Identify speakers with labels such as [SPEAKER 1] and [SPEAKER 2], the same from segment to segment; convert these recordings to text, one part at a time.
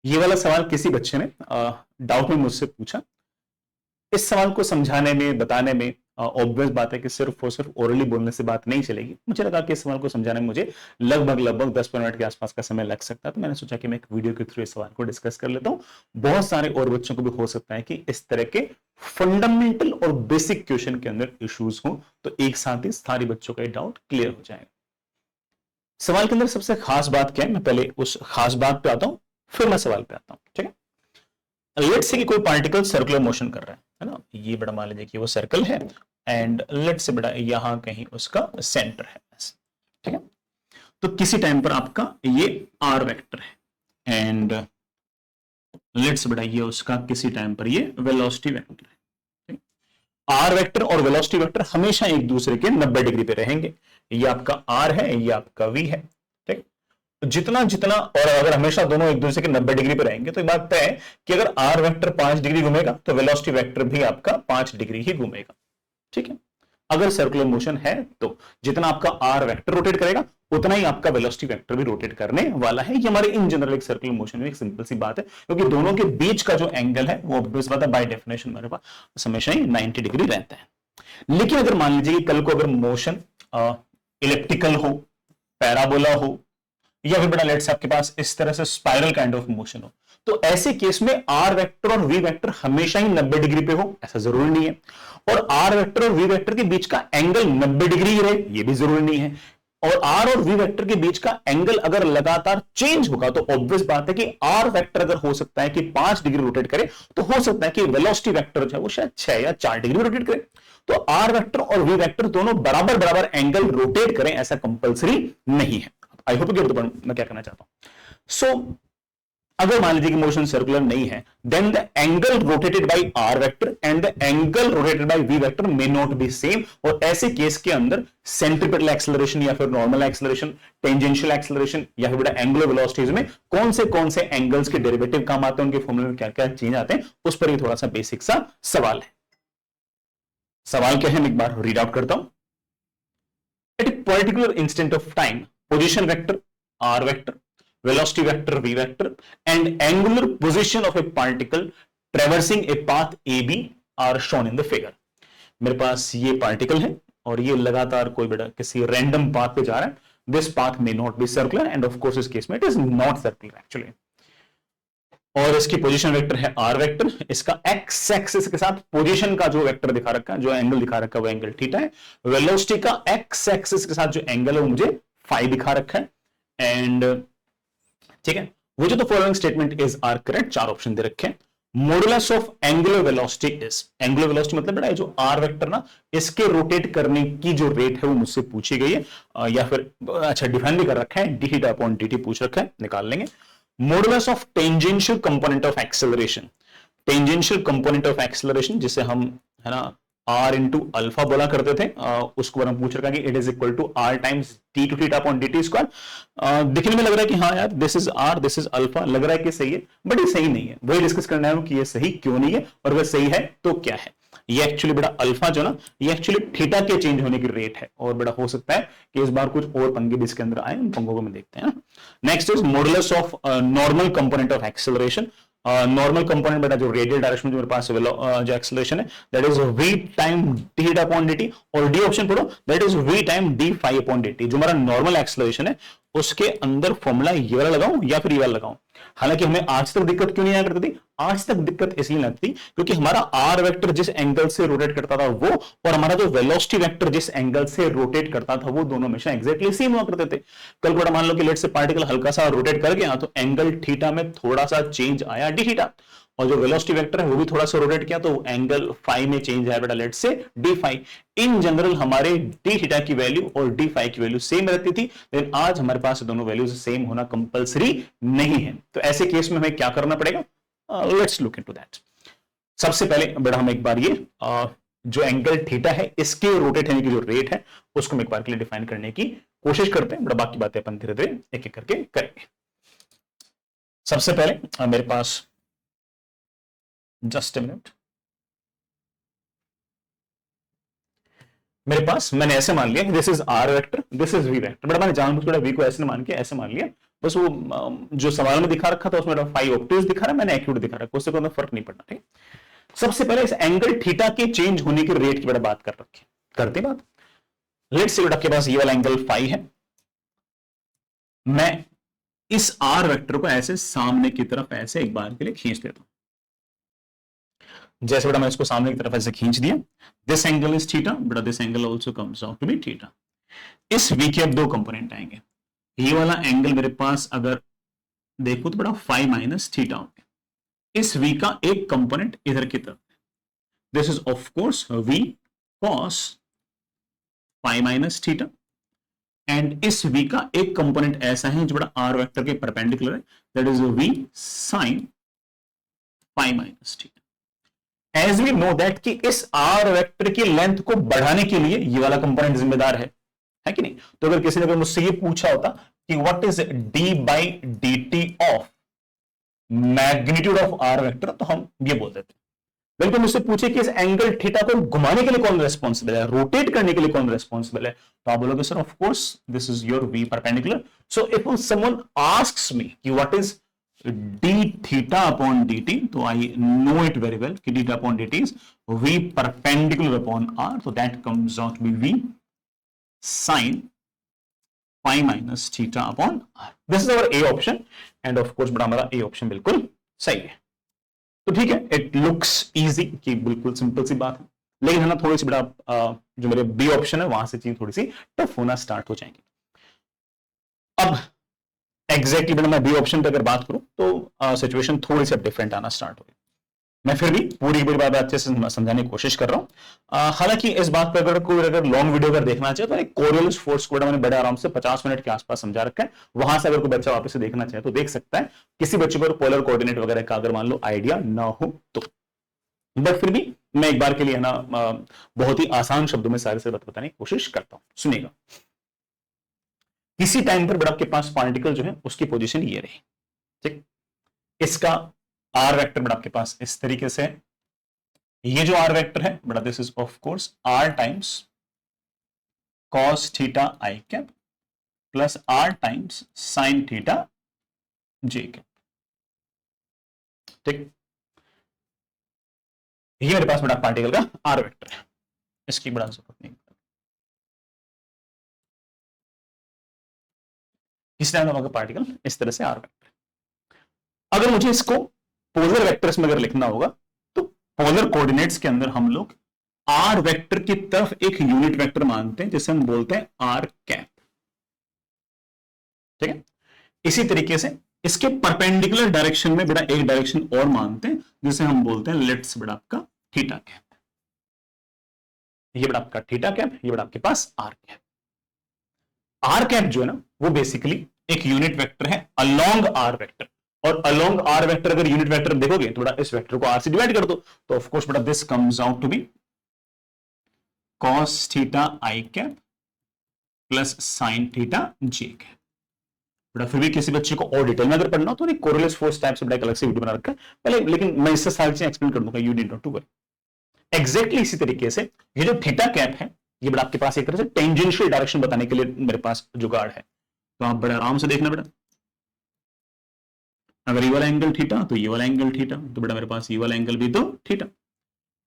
[SPEAKER 1] ये वाला सवाल किसी बच्चे ने डाउट में मुझसे पूछा। इस सवाल को समझाने में, बताने में ऑब्वियस बात है कि सिर्फ और सिर्फ ओरली बोलने से बात नहीं चलेगी। मुझे लगा कि इस सवाल को समझाने में मुझे लगभग 10 मिनट के आसपास का समय लग सकता है, तो मैंने सोचा कि मैं एक वीडियो के थ्रू इस सवाल को डिस्कस कर लेता हूं। बहुत सारे और बच्चों को भी हो सकता है कि इस तरह के फंडामेंटल और बेसिक क्वेश्चन के अंदर इश्यूज हो, तो एक साथ ही सारे बच्चों का ये डाउट क्लियर हो जाएगा। सवाल के अंदर सबसे खास बात क्या है, मैं पहले उस खास बात पे आता हूं, फिर मैं सवाल पे आता हूं। ठीक है, लेट्स से कि कोई पार्टिकल सर्कुलर मोशन कर रहा है ना, ये बड़ा मान लीजिए कि वो सर्कल है एंड लेट्स से बड़ा यहां कहीं उसका सेंटर है। ठीक है, तो किसी टाइम पर आपका ये आर वेक्टर है एंड लेट्स से बड़ा ये उसका किसी टाइम पर ये वेलोसिटी वेक्टर है। आर वेक्टर और वेलोसिटी वेक्टर हमेशा एक दूसरे के 90 डिग्री पे रहेंगे। ये आपका आर है, ये आपका वी है। ठीक, जितना जितना और अगर हमेशा दोनों एक दूसरे के 90 डिग्री पे रहेंगे तो ये बात तय है कि अगर आर वेक्टर 5 डिग्री घूमेगा तो वेलोसिटी वेक्टर भी आपका 5 डिग्री ही घूमेगा। ठीक है, अगर सर्कुलर मोशन है तो जितना आपका आर वेक्टर रोटेट करेगा उतना ही आपका वेलोसिटी वेक्टर भी रोटेट करने वाला है। ये हमारे इन जनरल एक सर्कुलर मोशन में एक सिंपल सी बात है, क्योंकि दोनों के बीच का जो एंगल है वो ऑब्वियस बात है बाय डेफिनेशन हमारे पास हमेशा ही 90 डिग्री रहता है। लेकिन अगर मान लीजिए कि कल को अगर मोशन इलेप्टिकल हो, पैराबोला हो, या फिर बड़ा लेट्स आपके पास इस तरह से स्पाइरल काइंड ऑफ मोशन हो, तो ऐसे केस में आर वेक्टर और वी वेक्टर हमेशा ही 90 डिग्री पे हो ऐसा जरूरी नहीं है, और आर वेक्टर और वी वेक्टर के बीच का एंगल 90 डिग्री ही रहे ये भी जरूरी नहीं है। और आर और वी वेक्टर के बीच का एंगल अगर लगातार चेंज होगा तो ऑब्वियस बात है कि आर वेक्टर अगर हो सकता है कि 5 डिग्री रोटेट करे, तो हो सकता है कि वेलोसिटी वेक्टर जो है वो शायद 6 या 4 डिग्री रोटेट करे। तो आर वेक्टर और वी वेक्टर दोनों बराबर बराबर एंगल रोटेट करें ऐसा कंपलसरी नहीं है। आई होप मैं क्या करना चाहता हूं। सो अगर मान लीजिए कि मोशन सर्कुलर नहीं है, then the angle rotated by R vector and the angle rotated by V vector may not be same. और ऐसे केस के अंदर सेंट्रीपिटल एक्सेलरेशन या फिर नॉर्मल एक्सेलरेशन, टेंजेंशियल एक्सेलरेशन या फिर एंगुलर वेलोसिटीज में कौन से एंगल्स के डेरिवेटिव काम आते हैं, उनके फॉर्मूले में क्या क्या चेंज आते हैं, उस पर ये थोड़ा सा बेसिक सा सवाल है। सवाल क्या है मैं एक बार रीड आउट करता हूं। At a particular instant of time, position vector R vector, velocity vector v vector and angular position of a particle traversing a path AB are shown in the figure। मेरे पास ये particle है और ये लगातार कोई बड़ा किसी रैंडम पाथ पे जा रहा है। This path may not B circular end of course इस केस में it is not circular actually. और इसकी पोजीशन वेक्टर है आर वेक्टर, इसका एक्स एक्सिस के साथ पोजीशन का जो वेक्टर दिखा रखा है, जो एंगल दिखा रखा है वो एंगल थीटा है। वेलोसिटी का एक्स एक्सिस के साथ जो एंगल है वो मुझे फाई दिखा रखा है। एंड ठीक है, वो जो तो following statement is are correct, 4 option दे रखे हैं। Modulus of angular velocity is, angular velocity मतलब बेटा जो आर वेक्टर ना इसके रोटेट करने की जो रेट है वो मुझसे पूछी गई है, या फिर अच्छा डिफाइन भी कर रखा है, डी थीटा अपॉन dt पूछ रखा है, निकाल लेंगे। Modulus of tangential component of acceleration, tangential component of acceleration जिसे हम है ना आर इंटू अल्फा बोला करते थे, उसको हम पूछ रखा कि it is equal to R times T two theta upon dt square. दिखने में लग रहा है कि हाँ यार this is R this is alpha, लग रहा है कि सही है, बट ये सही नहीं है। वही डिस्कस करना है कि ये सही क्यों नहीं है और वह सही है तो क्या है। ये एक्चुअली बड़ा अल्फा जो ना ये एक्चुअली थीटा के चेंज होने की रेट है, और बड़ा हो सकता है कि इस बार कुछ और पंगे भी इसके अंदर आए, उन पंगों को हम देखते हैं ना। Next is modulus of normal component of acceleration. Normal component बेटा जो रेडियल डायरेक्शन में जो मेरे पास जो एक्सेलरेशन है that is v time d theta upon dt, और डी ऑप्शन पढ़ो that is v time d phi upon dt। जो हमारा नॉर्मल एक्सेलरेशन है उसके अंदर फॉर्मूला ये वाला लगाऊं या फिर ये वाला लगाऊं। हालांकि हमें आज तक दिक्कत क्यों नहीं आया करती थी, आज तक दिक्कत इसलिए लगती क्योंकि हमारा आर वेक्टर जिस एंगल से रोटेट करता था वो और हमारा जो वेलोसिटी वेक्टर जिस एंगल से रोटेट करता था वो दोनों हमेशा एग्जैक्टली सेम हुआ करते थे। कल को मान लो कि लेट से पार्टिकल हल्का सा रोटेट कर गया तो एंगल थीटा में थोड़ा सा चेंज आया डी थीटा, और जो वेलोसिटी वेक्टर है वो भी थोड़ा सा रोटेट किया तो एंगल फाई में चेंज आया बेटा लेट से डी फाई। इन जनरल हमारे डी थीटा की वैल्यू और डी फाई की वैल्यू सेम रहती थी, लेकिन आज हमारे पास दोनों वैल्यूज सेम होना कंपलसरी नहीं है। तो ऐसे केस में हमें क्या करना पड़ेगा, लेट्स लुक इनटू दैट। सबसे पहले बेटा हम एक बार ये जो एंगल थीटा है इसके रोटेट होने की जो रेट है उसको हम एक बार के लिए डिफाइन करने की कोशिश करते हैं, बड़ा बाकी बातें अपन धीरे धीरे एक एक करके करेंगे। सबसे पहले मेरे पास जस्ट ए मिनट, मेरे पास मैंने ऐसे मान लिया this is R vector this is V vector, but मैंने जानबूझकर वी को ऐसे मान के ऐसे मान लिया बस वो जो सवाल में दिखा रखा था उसमें 5 ऑक्टेव्स दिखा रहा है, मैंने एक्यूट दिखा रखा है, उससे कोई फर्क नहीं पड़ना। ठीक, सबसे पहले इस एंगल थीटा के चेंज होने के रेट की बड़ा बात कर रखी, करते बात। लेट्स से बेटा आपके पास ये वाला एंगल फाई है, मैं इस आर वेक्टर को ऐसे सामने की तरफ ऐसे एक बार के लिए खींच देता हूं। जैसे बेटा मैं इसको सामने की तरफ ऐसे खींच दिया, दिस एंगल इज थीटा, बेटा this angle also comes out to be theta. इस v के अब दो कंपोनेंट आएंगे, ये वाला एंगल मेरे पास अगर देखो तो बड़ा फाई माइनस थीटा हो गया, इस v का एक कंपोनेंट इधर की तरफ, this is of course v cos phi minus theta, and इस v का एक कंपोनेंट ऐसा है जो बड़ा r वेक्टर के परपेंडिकुलर है, that is v sin phi minus theta. As we know that कि इस r वेक्टर की लेंथ को बढ़ाने के लिए ये वाला कंपोनेंट जिम्मेदार है कि नहीं? तो अगर किसी ने अगर मुझसे ये पूछा होता कि what is d by D t of magnitude of r vector, तो हम ये बोल देते हैं। बिल्कुल मुझसे पूछे कि इस एंगल थीटा को घुमाने के लिए कौन रेस्पॉन्सिबल है, रोटेट करने के लिए कौन रेस्पॉन्सिबल है, तो आप बोलोगे sir of course this is your v perpendicular. So if someone asks me कि what is d theta upon dt, तो I know it very well कि d theta upon dt is v perpendicular upon r, so that comes out to be v sin pi minus theta upon r. This is our A option and of course बड़ा हमारा A option बिल्कुल सही है। तो ठीक है, it looks easy कि बिल्कुल सिंपल सी बात है, लेकिन है ना थोड़ी सी बड़ा जो मेरे बी ऑप्शन है वहां से चीज थोड़ी सी टफ होना स्टार्ट हो जाएंगी। अब एग्जैक्टली मैं बी ऑप्शन पे अगर बात करूं तो सिचुएशन थोड़ी सी डिफरेंट आना स्टार्ट हो गई। मैं फिर भी पूरी बात अच्छे से समझाने की कोशिश कर रहा हूं। हालांकि इस बात पर अगर कोई लॉन्ग वीडियो अगर देखना चाहे तो कोरियोलिस फोर्स को मैंने बड़े आराम से 50 मिनट के आसपास समझा रखा है, वहां से अगर कोई बच्चा वापस से देखना चाहे तो देख सकता है, किसी बच्चे को पोलर कोऑर्डिनेट वगैरह का अगर मान लो आइडिया ना हो तो। बट फिर भी मैं एक बार के लिए ना बहुत ही आसान शब्दों में सारे से बताने की कोशिश करता हूं, सुनिएगा। किसी टाइम पर बड़ा आपके पास पार्टिकल जो है उसकी पोजीशन ये रही, ठीक, इसका आर वेक्टर बड़ा आपके पास इस तरीके से, ये जो आर वेक्टर है बड़ा this is of course R times cos theta I cap plus R times sine theta J cap, ठीक। ये मेरे पास बड़ा पार्टिकल का आर वेक्टर है, इसकी बड़ा जरूरत नहीं। इस टाइम का पार्टिकल इस तरह से आर वेक्टर। अगर मुझे इसको पोलर वेक्टर्स में अगर लिखना होगा तो पोलर कोऑर्डिनेट्स के अंदर हम लोग आर वेक्टर की तरफ एक यूनिट वेक्टर मानते हैं जिसे हम बोलते हैं आर कैप, ठीक है। इसी तरीके से इसके परपेंडिकुलर डायरेक्शन में बेटा एक डायरेक्शन और मानते हैं जिसे हम बोलते हैं लेट्स बेटा आपका थीटा कैप। ये बेटा आपका थीटा कैप, ये बेटा आपके पास आर कैप। आर कैप जो है ना वो बेसिकली एक यूनिट वेक्टर है अलोंग आर वेक्टर, और अलोंग आर वेक्टर अगर यूनिट वेक्टर देखोगे तो बेटा इस वेक्टर को आर से डिवाइड कर दो, तो ऑफ कोर्स बेटा this comes out to be cos theta I cap plus sin theta J cap. बेटा फिर भी किसी बच्चे को और डिटेल में अगर पढ़ना हो तो कोरियोलिस फोर्स टाइप से बेटा अलग से वीडियो बना रखा है पहले, लेकिन मैं इससे सारी चीजें एक्सप्लेन कर दूंगा, you need not to worry. Exactly इसी तरीके से ये जो थीटा कैप है ये बेटा आपके पास एक तरह से टेंजेंशियल डायरेक्शन बताने के लिए मेरे पास जुगाड़ है, तो आप बड़े आराम से देखना बेटा। अगर ये वाला एंगल थीटा तो ये वाला एंगल थीटा, तो बेटा मेरे पास ये वाला एंगल भी तो थीटा।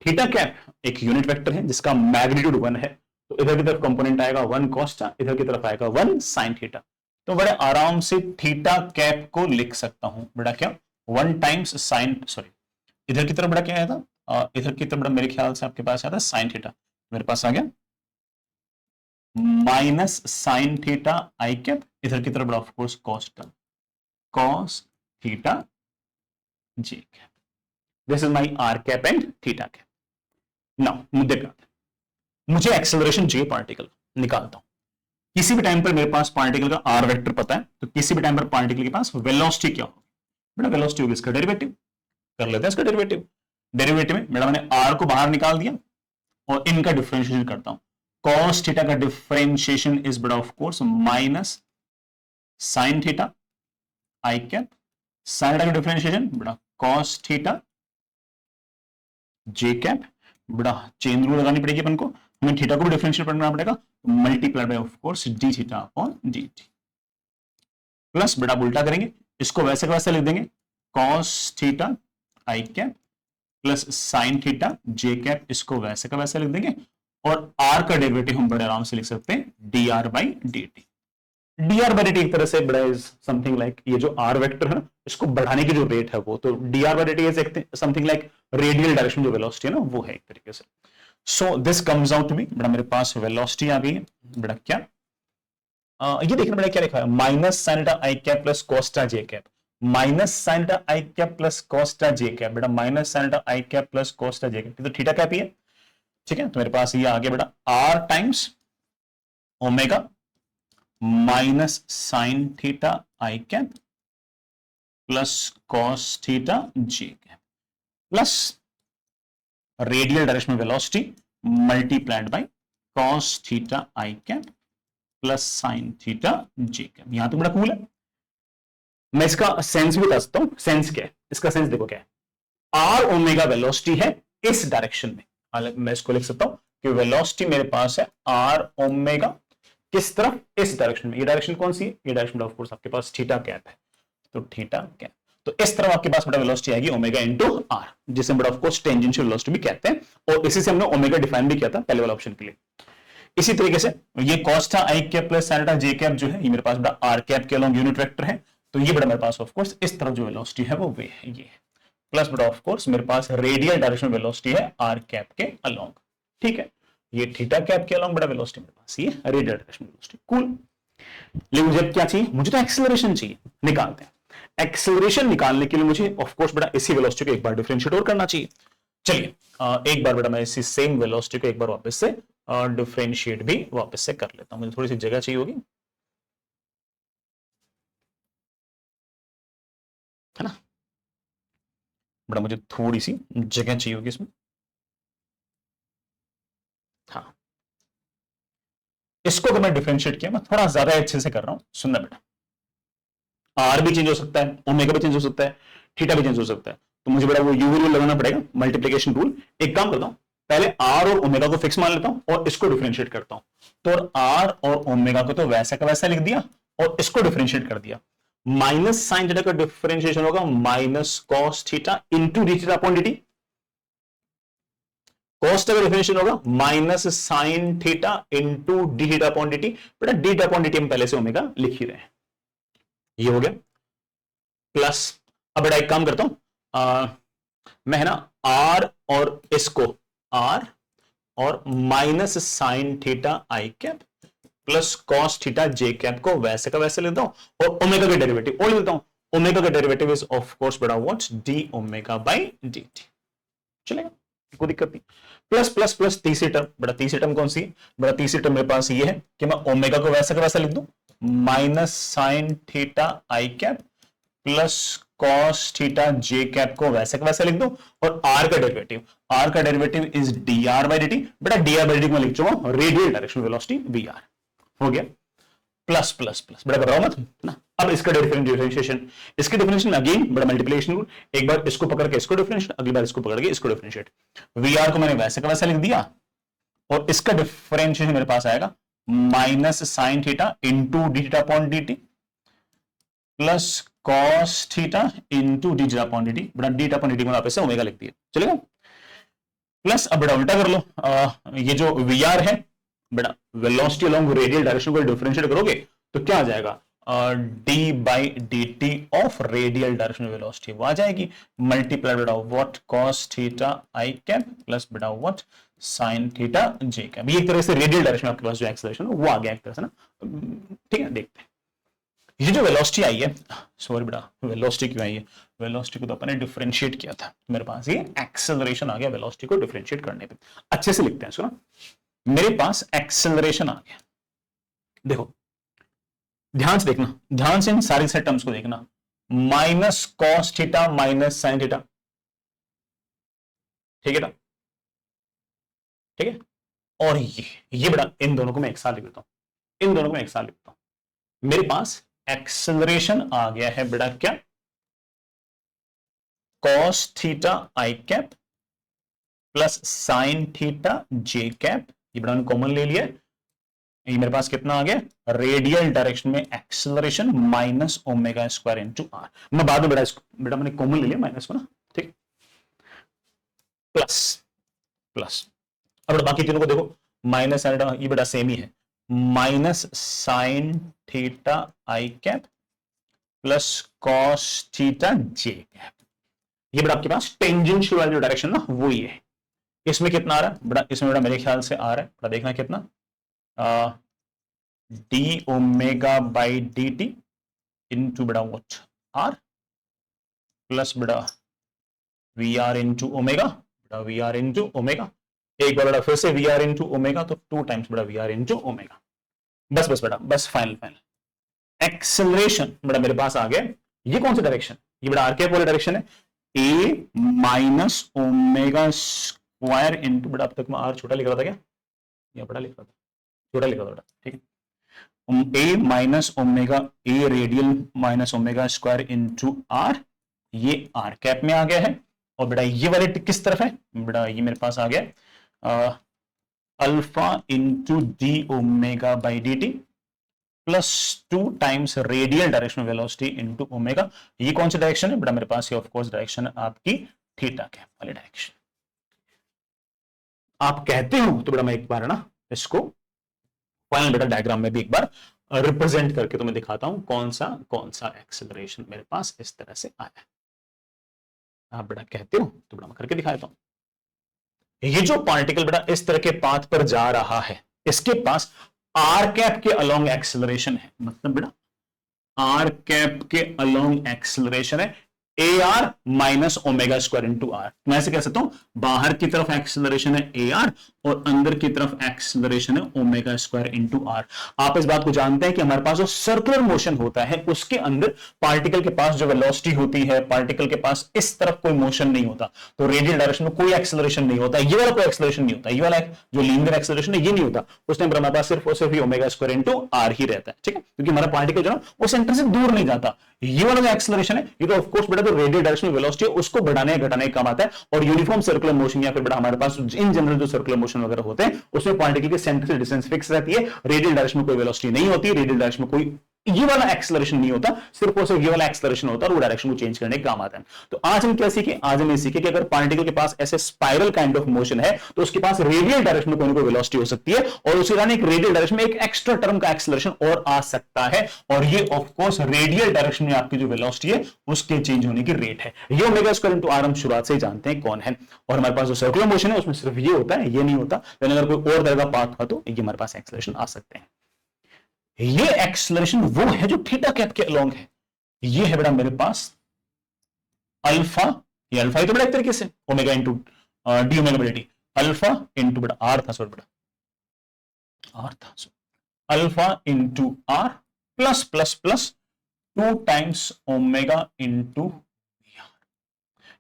[SPEAKER 1] थीटा कैप एक यूनिट वेक्टर है जिसका मैग्नीट्यूड 1 है, तो इधर की तरफ कंपोनेंट आएगा 1 cos, इधर की तरफ आएगा 1 sin थीटा। तो बड़े आराम से थीटा कैप को लिख सकता हूं बेटा क्या 1 टाइम्स साइन, सॉरी इधर की तरफ बेटा क्या आया था, इधर की तरफ बेटा मेरे ख्याल से आपके पास आया था sin थीटा, मेरे पास आ गया माइनस साइन थीटा आई कैप, इधर की तरफ of course cos theta J cap. This is my R cap and theta cap. Now मुद्दे पे आते हैं, मुझे एक्सेलरेशन जे पार्टिकल निकालता हूं। किसी भी टाइम पर मेरे पास पार्टिकल का आर वेक्टर पता है, तो किसी भी टाइम पर पार्टिकल के पास वेलोसिटी क्या होगी बेटा, वेलोसिटी होगी इसका डेरिवेटिव, कर लेते हैं इसका डेरिवेटिव। डेरिवेटिव में बेटा मैंने आर को बाहर निकाल दिया और इनका डिफरेंशिएशन करता हूं। cos थीटा का differentiation is beta of course minus sine theta I cap, sine theta का डिफरेंशिएशन बेटा cos थीटा जे कैप। बेटा चेन रूल लगानी पड़ेगी अपन को, हमें थीटा को भी डिफरेंशिएट करना पड़ेगा, multiply by of course D theta upon D T. Plus बेटा उल्टा करेंगे, इसको वैसे का वैसे लिख देंगे, कॉस थीटा आई कैप प्लस साइन थीटा जे कैप, इसको वैसे का वैसे लिख देंगे, और आर का डेरिवेटिव हम बड़े आराम से लिख सकते हैं D R by D T. D R by D T एक तरह से बड़ा इज समथिंग लाइक ये जो आर वेक्टर है इसको बढ़ाने की जो रेट है वो, तो D R by D T is something like radial direction जो वेलोसिटी है ना वो है एक तरीके से। So this comes out to be, बड़ा मेरे पास वेलोसिटी आ गई है बड़ा क्या, ये देखना बड़ा क्या लिखा है, माइनस साइन थीटा आई कैप प्लस कोस्टा जे कैप, माइनस साइन थीटा आई कैप प्लस कोस्टा जे कैप, बेटा माइनस साइन थीटा आई कैप प्लस कोस्टा जे कैप, तो थीटा कैप ही है, ठीक है। तो मेरे पास ये आ गया बेटा r times omega minus sine theta आई कैप प्लस कॉस थीटा जे कैप प्लस रेडियल डायरेक्शन में velocity multiplied by cos theta I cap plus sine theta J cap. यहां तो बड़ा कूल है। मैं इसका सेंस भी बता सकता हूं, सेंस क्या है इसका, सेंस देखो क्या है, आर ओमेगा वेलोसिटी है इस डायरेक्शन में, मैं इसको लिख सकता हूं कि वेलोसिटी मेरे पास है आर ओमेगा किस तरफ, इस डायरेक्शन में। ये डायरेक्शन कौन सी है, ये डायरेक्शन ऑफ कोर्स आपके पास थीटा कैप है, तो थीटा कैप, तो इस तरफ आपके पास बड़ा वेलोसिटी आएगी ओमेगा इनटू आर, जिसे बड़ा ऑफ कोर्स टेंजेंशियल वेलोसिटी भी कहते हैं, और इसी से हमने ओमेगा डिफाइन भी किया था पहले वाला ऑप्शन के लिए। इसी तरीके से ये कॉस था आई कैप प्लस साइन था जे कैप जो है, ये मेरे पास बड़ा आर कैप के अलोंग यूनिट वेक्टर है, तो ये बड़ा मेरे पास ऑफ कोर्स इस तरफ जो वेलोसिटी है वो वे है ये, प्लस बड़ा ऑफ कोर्स मेरे पास रेडियल डायरेक्शन वेलोसिटी है आर कैप के अलोंग, ठीक है। ये थीटा कैप के अलोंग बड़ा वेलोसिटी मेरे पास ये रेडियल डायरेक्शन वेलोसिटी, कूल। लेकिन मुझे क्या चाहिए, मुझे तो एक्सेलरेशन चाहिए, निकालते हैं। एक्सेलरेशन निकालने के लिए मुझे ऑफ कोर्स बड़ा इसी वेलोसिटी को एक बार डिफरेंशिएट और करना चाहिए। चलिए एक बार बेटा मैं इसी सेम वेलोसिटी को एक बार वापस से डिफरेंशिएट भी वापस से कर लेता हूं, मुझे थोड़ी सी जगह चाहिए होगी, है ना, बड़ा मुझे थोड़ी सी जगह चाहिए होगी इसमें। हाँ, इसको अगर मैं डिफरेंशिएट किया, मैं थोड़ा ज्यादा अच्छे से कर रहा हूं, सुनना बेटा, आर भी चेंज हो सकता है, ओमेगा भी चेंज हो सकता है, थीटा भी चेंज हो सकता है, तो मुझे बड़ा वो यूवी रूल लगाना पड़ेगा, मल्टीप्लिकेशन रूल। एक काम करता हूं, पहले आर और ओमेगा को फिक्स मान लेता हूं और इसको डिफरेंशिएट करता हूं, तो आर और ओमेगा को तो वैसा का वैसा लिख दिया और इसको डिफरेंशिएट कर दिया। माइनस साइन थीटा का डिफरेंशिएशन होगा minus cos theta into D theta upon D, cos का डिफरेंशिएशन होगा minus sine theta into D theta upon D, बेटा डी थीटा अपॉन डी हम पहले से ओमेगा लिख ही रहे हैं, ये हो गया। प्लस अब बेटा एक काम करता हूं, मैं है ना आर और इसको आर और माइनस साइन थीटा आई कैप प्लस कॉस थीटा जे कैप को वैसे का वैसे लेता हूं और ओमेगा का डेरिवेटिव और लेता हूं, ओमेगा का डेरिवेटिव इज ऑफ कोर्स बेटा what D omega by D T, चलेगा कोई दिक्कत नहीं। प्लस प्लस प्लस तीसरी टर्म, बड़ा तीसरी टर्म कौन सी है, बड़ा तीसरी टर्म मेरे पास ये है कि मैं ओमेगा को वैसा का वैसा लिख दूं, माइनस साइन थीटा आई कैप प्लस कॉस थीटा जे कैप को वैसे का वैसे लिख दो, और आर का derivative is D R by D T, बेटा डी आर बाई डी में लिख चुका radial direction velocity V R, हो गया। प्लस प्लस प्लस, बेटा घबराओ मत ना। अब इसका डिफरेंशिएशन, इसके डिफरेंशिएशन अगेन बड़ा मल्टीप्लिकेशन रूल, एक बार इसको पकड़ के इसको डिफरेंशिएट, अगली बार इसको पकड़ के इसको डिफरेंशिएट, वी आर को मैंने वैसे का वैसा लिख दिया और इसका डिफरेंशिएशन मेरे पास आएगा minus sine theta into D theta upon D T plus cos theta into D theta upon D, बड़ा डी थीटा अपॉन डी को वापस से ओमेगा लिख दिया, चलेगा। प्लस अब बड़ा उल्टा कर लो, ये जो वी आर है बड़ा वेलोसिटी अलोंग रेडियल डायरेक्शन को डिफरेंशिएट करोगे तो क्या आ जाएगा, d by D t of radial direction velocity वो आ जाएगी, मल्टीप्लाई बेटा what cos theta I cap plus बेटा what sine theta J cap, ये एक तरह से रेडियल डायरेक्शन आपके पास जो एक्सेलरेशन वो आ गया एक तरह से ना, ठीक है। देखते हैं ये जो वेलोसिटी आई है, सॉरी बेटा वेलोसिटी क्यों आई है, वेलोसिटी को तो अपने डिफरेंशिएट किया था, मेरे पास ये एक्सेलरेशन आ गया वेलोसिटी को डिफरेंशिएट करने पे, अच्छे से लिखते हैं इसको ना, मेरे पास एक्सेलरेशन आ गया, देखो ध्यान से देखना, ध्यान से इन सारी से टर्म्स को देखना, minus cos theta minus sine theta, ठीक है ना, ठीक है। और ये बेटा इन दोनों को मैं एक साथ लिख देता हूं, इन दोनों को मैं एक साथ लिखता हूं, मेरे पास एक्सेलरेशन आ गया है बेटा क्या, cos थीटा आई कैप प्लस साइन थीटा जे कैप, ये बेटा कॉमन ले लिया, ये मेरे पास कितना आ गया, रेडियल डायरेक्शन में acceleration minus omega square into R. मैं बाद में बेटा मैंने कॉमन ले लिया माइनस को ना, ठीक, प्लस प्लस। अब बाकी तीनों को देखो, माइनस ये बेटा सेम ही है, माइनस साइन थीटा आई कैप प्लस कॉस थीटा जे कैप। ये बेटा आपके पास टेंजेंशियल वाली जो डायरेक्शन ना वो ही है। इसमें कितना आ रहा है बेटा, इसमें बेटा मेरे ख्याल से आ रहा है बेटा, देखना कितना, D omega by D T into बेटा वॉट आर प्लस बेटा वी आर इंटू ओमेगा, बेटा वी आर इंटू ओमेगा, एक बार बेटा फिर से वी आर इंटू ओमेगा, तो 2 टाइम्स बेटा वी आर इंटू ओमेगा। बस बस बेटा बस, फाइनल एक्सेलरेशन बेटा मेरे पास आ गया। ये कौन सा डायरेक्शन, ये बेटा आर कैप वाला डायरेक्शन है, a minus omega square into, बेटा अब तक मैं आर छोटा लिख रहा था क्या, या बड़ा लिख रहा था, छोटा लिख रहा था बेटा, ठीक है, a minus omega, a radial minus omega square into are, ये आर कैप में आ गया है। और बेटा ये वाले किस तरफ है बेटा, ये मेरे पास आ गया alpha into D omega by D T plus 2 times radial direction velocity into omega. ये कौन सा डायरेक्शन है बेटा, मेरे पास ये ऑफ कोर्स डायरेक्शन है आपकी थीटा कैप वाले डायरेक्शन। आप कहते हो तो बेटा मैं एक बार ना इसको फाइनल बेटा डायग्राम में भी एक बार रिप्रेजेंट करके तुम्हें दिखाता हूं कौन सा एक्सेलरेशन मेरे पास इस तरह से आया। आप बेटा कहते हो तो बेटा मैं करके दिखा देता हूं। ये जो पार्टिकल बेटा इस तरह के पाथ पर जा रहा है, इसके पास आर कैप के अलोंग एक्सेलरेशन है, मतलब बेटा आर कैप के अलोंग एक्सेलरेशन है A R minus omega square into R. मैं ऐसे कह सकता हूं, बाहर की तरफ एक्सेलरेशन है ए आर और अंदर की तरफ एक्सेलरेशन है ओमेगा स्क्वायर इंटू आर। आप इस बात को जानते हैं कि हमारे पास जो सर्कुलर मोशन होता है उसके अंदर पार्टिकल के पास जो वेलोसिटी होती है, पार्टिकल के पास इस तरफ कोई मोशन नहीं होता, तो रेडियल डायरेक्शन में कोई एक्सेलरेशन नहीं होता, ये वाला कोई एक्सेलरेशन नहीं होता, ये वाला जो लीनियर एक्सेलरेशन है ये नहीं होता, उस टाइम पर हमारे पास सिर्फ और सिर्फ ओमेगा स्क्वायर इंटू आर ही रहता है, ठीक है, क्योंकि हमारा पार्टिकल जो है वो सेंटर से दूर नहीं जाता। ये वाला जो एक्सेलरेशन है ये तो ऑफ कोर्स बेटा जो रेडियल डायरेक्शन में वेलोसिटी है उसको बढ़ाने या घटाने का काम आता है, और यूनिफॉर्म सर्कुलर मोशन या फिर बेटा हमारे पास इन जनरल जो सर्कुलर मोशन वगैरह होते हैं उसमें पार्टिकल के सेंटर से डिस्टेंस फिक्स रहती है, रेडियल डायरेक्शन में कोई वेलोसिटी नहीं होती, रेडियल डायरेक्शन में कोई ये वाला एक्सेलरेशन नहीं होता, सिर्फ और सिर्फ ये वाला एक्सेलरेशन होता है और वो डायरेक्शन को चेंज करने का काम आता है। तो आज हम क्या सीखे, आज हम ये सीखे कि अगर पार्टिकल के पास ऐसे स्पाइरल काइंड ऑफ मोशन है तो उसके पास रेडियल डायरेक्शन में कोई ना कोई वेलोसिटी हो सकती है, और उसी दौरान एक रेडियल डायरेक्शन में एक एक्स्ट्रा टर्म का एक्सेलरेशन और आ सकता है, और ये ऑफ कोर्स रेडियल डायरेक्शन में आपकी जो वेलोसिटी है उसके चेंज होने की रेट है। ये ओमेगा स्क्वायर इनटू आर हम शुरुआत से ही जानते हैं कौन है, और हमारे पास जो सर्कुलर मोशन है उसमें सिर्फ ये होता है, ये नहीं होता, लेकिन अगर कोई और तरह का पाथ हुआ तो ये हमारे पास एक्सेलरेशन आ सकते हैं। ये एक्सेलरेशन वो है जो थीटा कैप के अलोंग है। ये है बेटा मेरे पास अल्फा, ये अल्फा ही तो बेटा एक तरीके से omega into D omega by D, alpha into बेटा आर था, सॉरी बेटा आर था, alpha into R plus plus plus 2 times omega into are.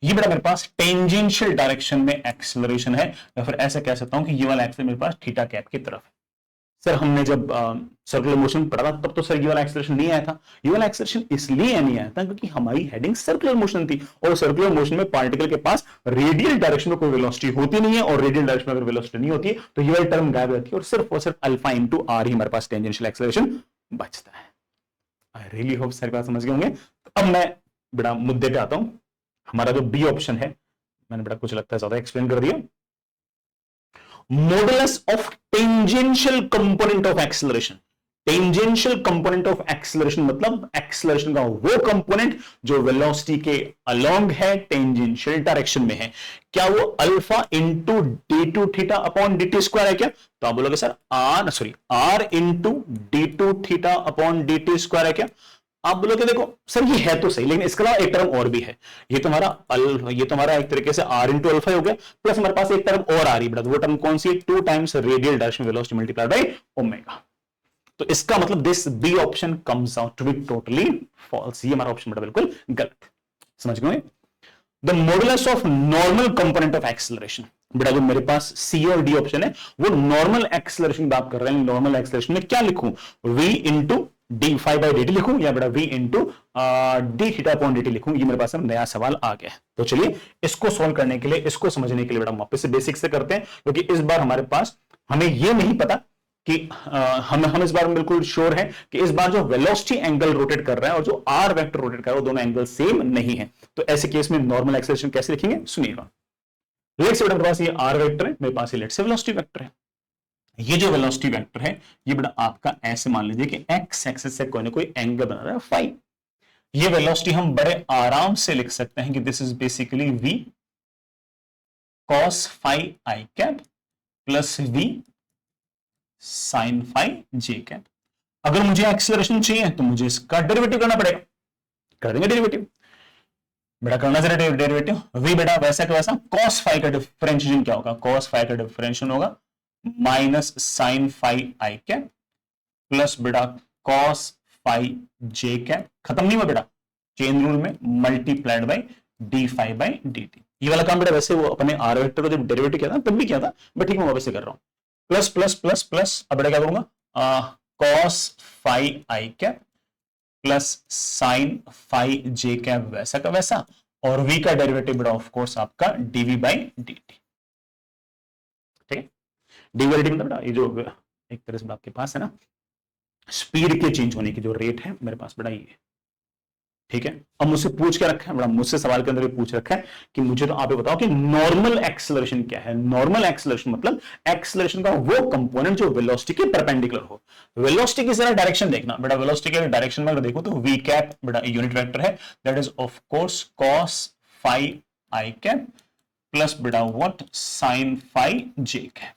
[SPEAKER 1] ये बेटा मेरे पास टेंजेंशियल डायरेक्शन में एक्सेलरेशन है, या फिर ऐसे कह सकता हूं कि ये वाला एक्सेल मेरे पास थीटा कैप की तरफ है। सर हमने जब सर्कुलर मोशन पढ़ा था तब तो सर ये वाला एक्सेलरेशन नहीं आया था, ये वाला एक्सेलरेशन इसलिए नहीं आया था क्योंकि हमारी हेडिंग सर्कुलर मोशन थी, और सर्कुलर मोशन में पार्टिकल के पास रेडियल डायरेक्शन में कोई वेलोसिटी होती नहीं है, और रेडियल डायरेक्शन में अगर वेलोसिटी नहीं होती है तो ये वाली टर्म गायब रहती है, और सिर्फ अल्फा इंटू आर ही हमारे पास टेंजेंशियल एक्सेलरेशन बचता है। आई रियली होप सारी बात समझ गए होंगे। अब मैं बेटा मुद्दे पे आता हूं। हमारा जो बी ऑप्शन है, मैंने बेटा कुछ लगता है ज्यादा एक्सप्लेन कर दिया। Modulus of tangential component of acceleration. Tangential component of acceleration मतलब एक्सेलरेशन का वो कंपोनेंट जो वेलोसिटी के अलोंग है, टेंजेंशियल डायरेक्शन में है। क्या वो alpha into D two theta upon D T square है क्या? तो आप बोलोगे sir R into D two theta upon D T square है क्या? आप बोलोगे देखो सर ये है तो सही, लेकिन इसके अलावा एक टर्म और भी है। ये तुम्हारा एक तरीके से आर इंटू अल्फा हो गया, प्लस हमारे पास एक टर्म और आ रही है, वो टर्म कौन सी है? 2 times radial direction velocity multiplied by omega. तो इसका मतलब this B option comes out to be totally false. ये हमारा ऑप्शन बिल्कुल गलत। समझ गए? The modulus of normal component of acceleration, बेटा जो मेरे पास सी और डी ऑप्शन है वो नॉर्मल एक्सेलरेशन बात कर रहे हैं। नॉर्मल एक्सेलरेशन में क्या लिखूं? v into D five by D T लिखूं, या बेटा v into D theta upon D T लिखूं? ये मेरे पास नया सवाल आ गया है। तो चलिए इसको सॉल्व करने के लिए, इसको समझने के लिए बेटा वापस से बेसिक से करते हैं, क्योंकि इस बार हमारे पास हमें ये नहीं पता कि हम इस बार में बिल्कुल श्योर है कि इस बार जो वेलोसिटी एंगल रोटेट कर रहा है और जो आर वेक्टर रोटेट कर रहा है वो दोनों एंगल सेम नहीं है। तो ऐसे केस में नॉर्मल एक्सेलरेशन कैसे लिखेंगे, सुनिएगा। लेट्स से मेरे पास ये आर वेक्टर है, मेरे पास ये लेट्स से वेलोसिटी वेक्टर है। ये जो वेलोसिटी वेक्टर है ये बड़ा आपका ऐसे मान लीजिए कि एक्स एक्सिस से कोई ना कोई एंगल बना रहा है फाई। ये वेलोसिटी हम बड़े आराम से लिख सकते हैं कि this is basically v cos phi I cap plus v sin phi J cap. अगर मुझे एक्सेलरेशन चाहिए तो मुझे इसका डेरिवेटिव करना पड़ेगा, कर देंगे डेरिवेटिव। बेटा करना जरा डेरिवेटिव, v बेटा वैसा का वैसा cos फाई का डिफरेंशिएशन क्या होगा, cos फाई का डिफरेंशिएशन होगा माइनस sin फाई आई कैप प्लस बेटा cos फाई जे कैप। खत्म नहीं हुआ बेटा, चेन रूल में multiplied by D phi by D T. ये वाला काम बेटा वैसे वो अपने आर वेक्टर का जब डेरिवेटिव किया था तब भी किया था, बट ठीक है मैं वापस से कर रहा हूं। प्लस प्लस प्लस प्लस, अब बेटा क्या करूंगा, cos फाई आई कैप प्लस साइन फाई जे कैप वैसा का वैसा, और v का डेरिवेटिव बेटा ऑफ कोर्स आपका dv बाई dt। ठीक है, डेरिवेटिव मतलब बेटा ये जो एक तरह से आपके पास है ना स्पीड के चेंज होने की जो रेट है मेरे पास बेटा ये। ठीक है, अब मुझसे पूछ के रखा है बड़ा, मुझसे सवाल के अंदर ये पूछ रखा है कि मुझे तो आप ये बताओ कि नॉर्मल एक्सेलरेशन क्या है। नॉर्मल एक्सेलरेशन मतलब एक्सेलरेशन का वो कंपोनेंट जो वेलोसिटी के परपेंडिकुलर हो। वेलोसिटी की जरा डायरेक्शन देखना बेटा, वेलोसिटी के डायरेक्शन में अगर देखो तो v कैप बेटा यूनिट वेक्टर है, that is of course cos phi I cap plus बेटा what sin phi J cap.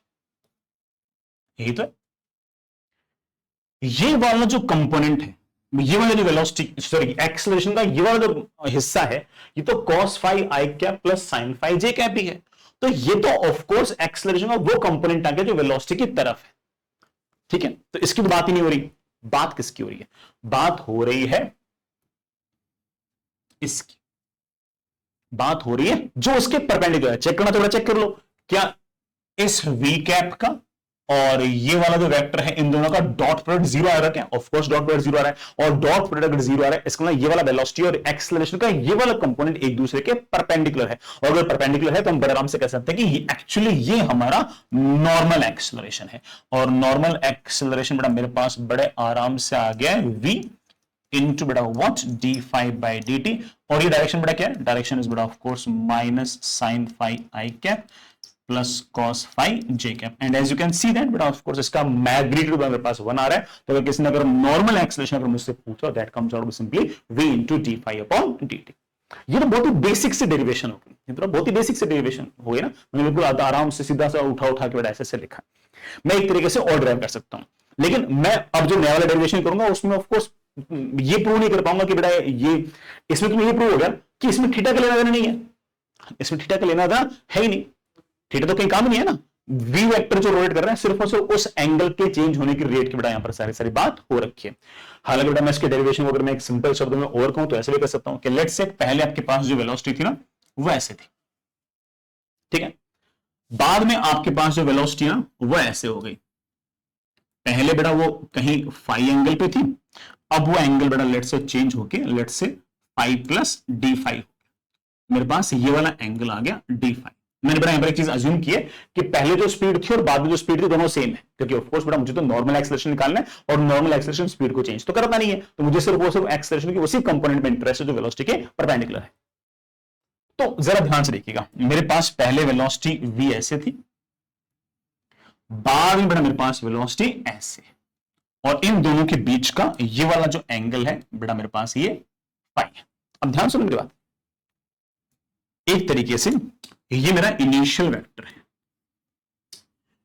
[SPEAKER 1] यही तो है, ये वाला जो कंपोनेंट है, ये वाला जो वेलोसिटी सॉरी एक्सेलरेशन का ये वाला जो हिस्सा है ये तो cos फाई आई कैप प्लस sin फाई जे कैप ही है। तो ये तो ऑफ कोर्स एक्सेलरेशन का वो कंपोनेंट आ गया जो वेलोसिटी की तरफ है। ठीक है, तो इसकी तो बात ही नहीं हो रही। बात किसकी हो रही है, बात हो रही है इसकी, बात हो रही है जो उसके परपेंडिकुलर है। चेक करना थोड़ा चेक कर लो, क्या इस v कैप का और ये वाला जो वेक्टर है इन दोनों का डॉट प्रोडक्ट जीरो आ रहा है क्या? Of course dot product zero आ रहा है, और डॉट प्रोडक्ट जीरो आ रहा है इसका मतलब ये वाला वेलोसिटी और एक्सेलरेशन का ये वाला कंपोनेंट एक दूसरे के परपेंडिकुलर है। और अगर परपेंडिकुलर है तो हम बड़े आराम से कह सकते हैं कि एक्चुअली ये हमारा नॉर्मल एक्सेलरेशन है। और नॉर्मल एक्सेलरेशन बेटा मेरे पास बड़े आराम से आ गया है v into beta what d phi by D t. और ये डायरेक्शन बेटा क्या है, direction is beta of course minus sine phi I cap plus cos phi J cap. And as you can see that beta of course इसका magnitude मेरे पास 1 आ रहा है। तो अगर किसी ने अगर नॉर्मल एक्सेलरेशन अगर मुझसे पूछा that comes out simply v into d phi upon D T. ये तो बहुत ही बेसिक से डेरिवेशन होगी, ये तो बहुत ही बेसिक से डेरिवेशन हो गई ना। मैंने बिल्कुल आराम से सीधा सा उठा के बेटा ऐसे लिखा। मैं एक तरीके से और ड्राइव कर सकता हूं, लेकिन मैं अब जो नया वाला डेरिवेशन करूंगा उसमें ऑफ कोर्स ये प्रूव नहीं कर पाऊंगा कि बेटा ये इसमें तो ये प्रूव हो गया कि इसमें थीटा का लेना देना नहीं है, इसमें थीटा का लेना देना है ही नहीं। थीटा तो कहीं काम नहीं है ना, v वेक्टर जो रोटेट कर रहा है सिर्फ और सिर्फ उस एंगल के चेंज होने की रेट की बेटा यहां पर सारी सारी बात हो रखी है। हालांकि बेटा मैं इसके डेरिवेशन को अगर मैं एक सिंपल शब्दों में और कहूं तो ऐसे भी कर सकता हूं कि लेट्स से पहले आपके पास जो वेलोसिटी थी ना वो ऐसे थी, ठीक है, बाद में आपके पास जो वेलोसिटी ना वो ऐसे हो गई। पहले बेटा वो कहीं फाई एंगल पे थी, अब वो एंगल बेटा लेट से चेंज होके लेट से फाई प्लस डी फाई, मेरे पास ये वाला एंगल आ गया डी फाई। मैंने बेटा यहां पर एक चीज अज्यूम की है कि पहले जो स्पीड थी और बाद में जो स्पीड थी दोनों सेम है, क्योंकि ऑफ कोर्स बेटा मुझे तो नॉर्मल एक्सेलरेशन निकालना है और नॉर्मल एक्सेलरेशन स्पीड को चेंज तो करता नहीं है, तो मुझे सिर्फ एक्सेलरेशन की उसी कंपोनेंट में इंटरेस्ट है जो वेलोसिटी के परपेंडिकुलर है। तो जरा ध्यान से देखिएगा, मेरे पास पहले वेलोसिटी v ऐसे थी, बाद में बेटा मेरे पास वेलोसिटी ऐसे, और इन दोनों के बीच का ये वाला जो एंगल है बेटा मेरे पास ये फाई है। अब ध्यान सुनो मेरी बात, एक तरीके से ये मेरा इनिशियल वेक्टर है,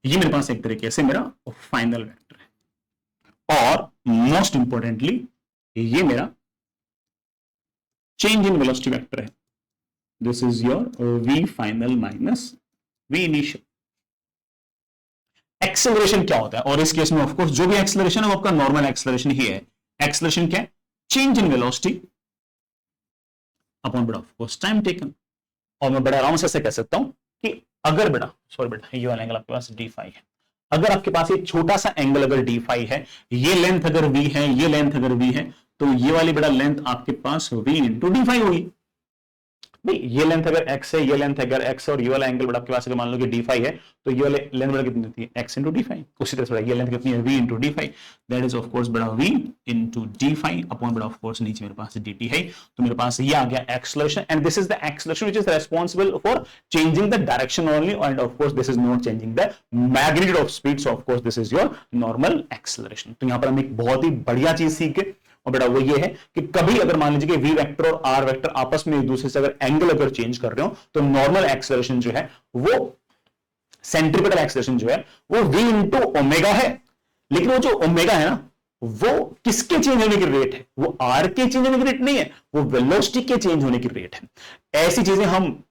[SPEAKER 1] ये मेरे पास एक तरीके से मेरा फाइनल वेक्टर है, और मोस्ट इंपॉर्टेंटली ये मेरा चेंज इन वेलोसिटी वेक्टर है। This is your v final minus v initial. Acceleration क्या होता है, और इस केस में ऑफ कोर्स जो भी एक्सेलरेशन है वो आपका नॉर्मल एक्सेलरेशन ही है। एक्सेलरेशन क्या है, चेंज इन वेलोसिटी अपॉन बेटा ऑफ कोर्स टाइम टेकन। और मैं बड़ा आराम से ऐसे कह सकता हूं कि अगर बेटा सॉरी बेटा ये वाला एंगल आपके पास डी फाई है, अगर आपके पास एक छोटा सा एंगल अगर डी फाई है, ये लेंथ अगर v है, ये लेंथ अगर v है, तो ये वाली बेटा लेंथ आपके पास v इंटू डी फाई होगी। भाई ये लेंथ अगर x है, ये लेंथ अगर x और ये वाला एंगल बड़ा आपके पास अगर मान लो कि d5 है, तो ये वाले लेंथ बड़ा कितनी होती है x इंटू d5। उसी तरह से ये लेंथ कितनी है v into d5, that is of course बड़ा v इंटू d5 अपॉन बड़ा ऑफ कोर्स नीचे मेरे पास dt है। तो मेरे पास ये आ गया acceleration, and this is the acceleration which is responsible for changing the direction only, end of course this is not changing the magnitude of speed, so of course this is your normal acceleration. तो यहां पर हम एक बहुत ही बढ़िया चीज सीखे, और बेटा वो ये है कि कभी अगर मान लीजिए कि v वेक्टर और r वेक्टर आपस में एक दूसरे से अगर एंगल अगर चेंज कर रहे हो, तो नॉर्मल एक्सेलरेशन जो है वो सेंट्रीपिटल एक्सेलरेशन जो है वो v इंटू ओमेगा है। लेकिन वो जो ओमेगा है ना, वो किसके चेंज होने की रेट है? वो r के चेंज होने की रेट नहीं है, वो वेलोसिटी के चेंज होने की रेट है। ऐसी चीजें हम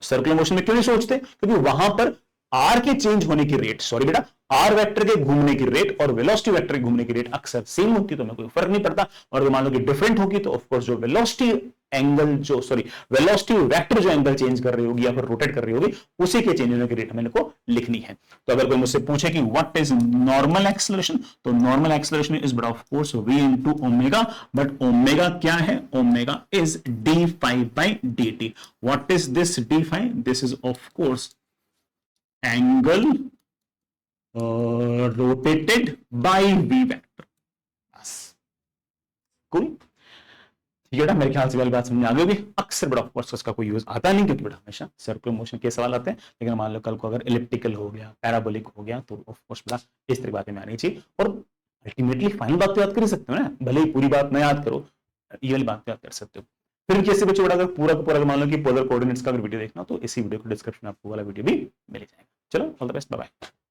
[SPEAKER 1] सर्कुलर मोशन में क्यों नहीं सोचते? क्योंकि वहां पर r के चेंज होने की रेट, सॉरी बेटा, r वेक्टर के घूमने की रेट और वेलोसिटी वेक्टर के घूमने की रेट अक्सर सेम होती है, तो हमें कोई फर्क नहीं पड़ता। और अगर मान लो कि डिफरेंट होगी तो ऑफ कोर्स जो वेलोसिटी एंगल जो सॉरी वेलोसिटी वेक्टर जो एंगल चेंज कर रही होगी या फिर रोटेट कर रही होगी, उसी के चेंज होने की रेट हमें को लिखनी है। तो अगर कोई मुझसे पूछे कि व्हाट इज नॉर्मल एक्सेलरेशन, तो normal acceleration is but of course v into omega, but omega क्या है? Omega is d5 by dt। What is this d5? This is of course angle rotated bye v vector. बस कोई ठीक है बेटा, मेरे ख्याल से वाली बात समझ में आ गई होगी। अक्सर बड़ा ऑफ कोर्स उसका कोई यूज आता नहीं, क्योंकि बेटा हमेशा सर्कुलर मोशन के सवाल आते हैं, लेकिन मान लो कल को अगर इलिप्टिकल हो गया, पैराबोलिक हो गया, तो ऑफ कोर्स बेटा इस तरह बातें में आनी चाहिए। और अल्टीमेटली फाइनल बात तो याद कर ही सकते हो ना, भले ही पूरी बात ना याद करो, ये वाली बात तो याद कर सकते हो। फिर कैसे बच्चे बेटा, अगर पूरा मान लो कि पोलर कोऑर्डिनेट्स का अगर वीडियो देखना, तो इसी वीडियो को डिस्क्रिप्शन में आपको वाला वीडियो भी मिल जाएगा। चलो all the best, bye bye.